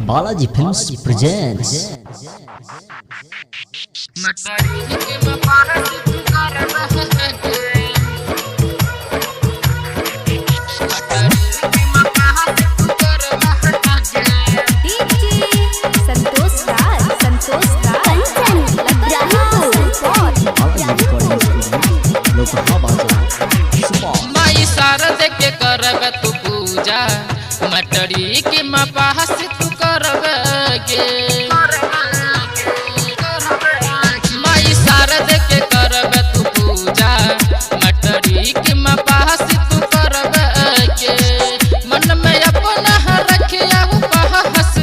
Balaji films presents मटरी के मपास तू करब गे माई शारद के करब तू पूजा मटरी के मपास तू करब गे मन में अपना रखिया उपहास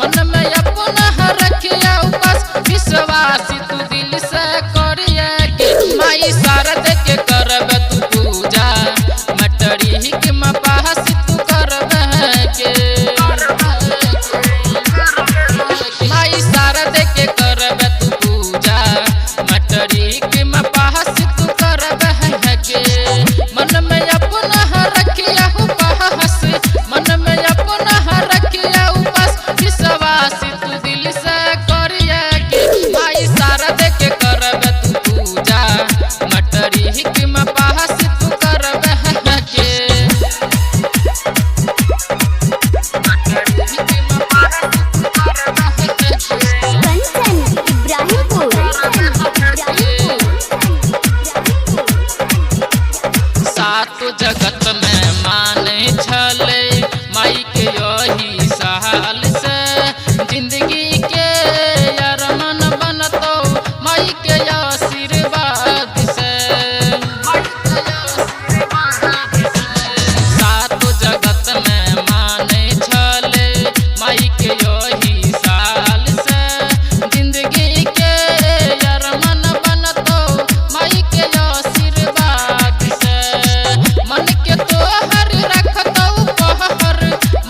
मन में अपना रखिया उपास विश्वास तू दिल से करिया गे माई शारद के करब तू पूजा मटरी के मपास तू करब माई शारद के करब तू पूजा मटरी के मपास तू करब गे मन में अपना रखिया उपहास मन में अपना रखिया उपास विश्वास तू दिल से करिया गे माई शारद के करब तू पूजा मटरी के मपास तू करब गे सातो जगत में माने छले माई के यही साल से जिंदगी के अरमान बनतो माई के आशीर्वाद से सातो जगत में माने छले माई के यही साल से जिंदगी के अरमान बनतो माई के आशीर्वाद से मन के तोहर रखतो पहर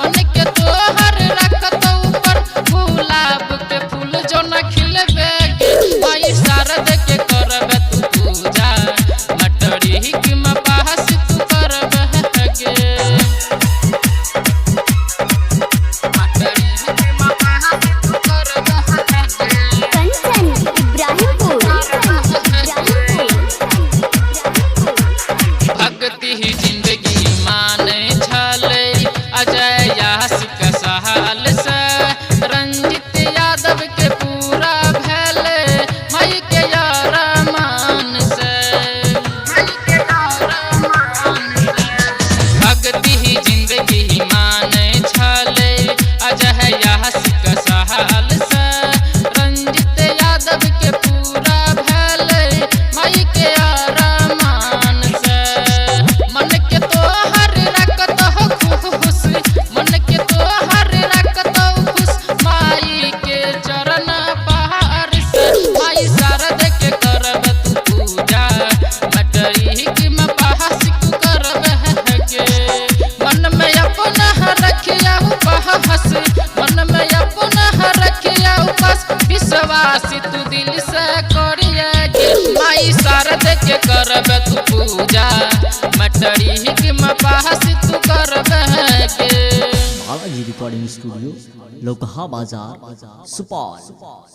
मन के तोहर रखतो पर गुलाब के फूल जो न खिलबे माई शारद के करब तू पूजा मटरी के मपास तू करब गे मटरी के मपास तू करब भक्ति ही जिंदगी माने छले अजय यासिक सहाल से रंजित यादव के पूरा भैले माई के अरमान से भक्ति ही जिंदगी माने छले अजय यासिक सहाल से रंजित यादव के पूरा भैले माई के अरमान से मन के तोहर रखतो खुश मन के तोहर रखतो खुश माई के चरण पहाड़ से माई शारद के करब तू पूजा मटरी के मपास तू करब गे मन में अपना रखिया उपहास मन में अपना रखिया उपास विश्वास तू दिल से करिया गे माई शारद के करब तू पूजा मटरी के मपास तू करब गे बालाजी रिकॉर्डिंग स्टूडियो लोकहा बाजार सुपौल।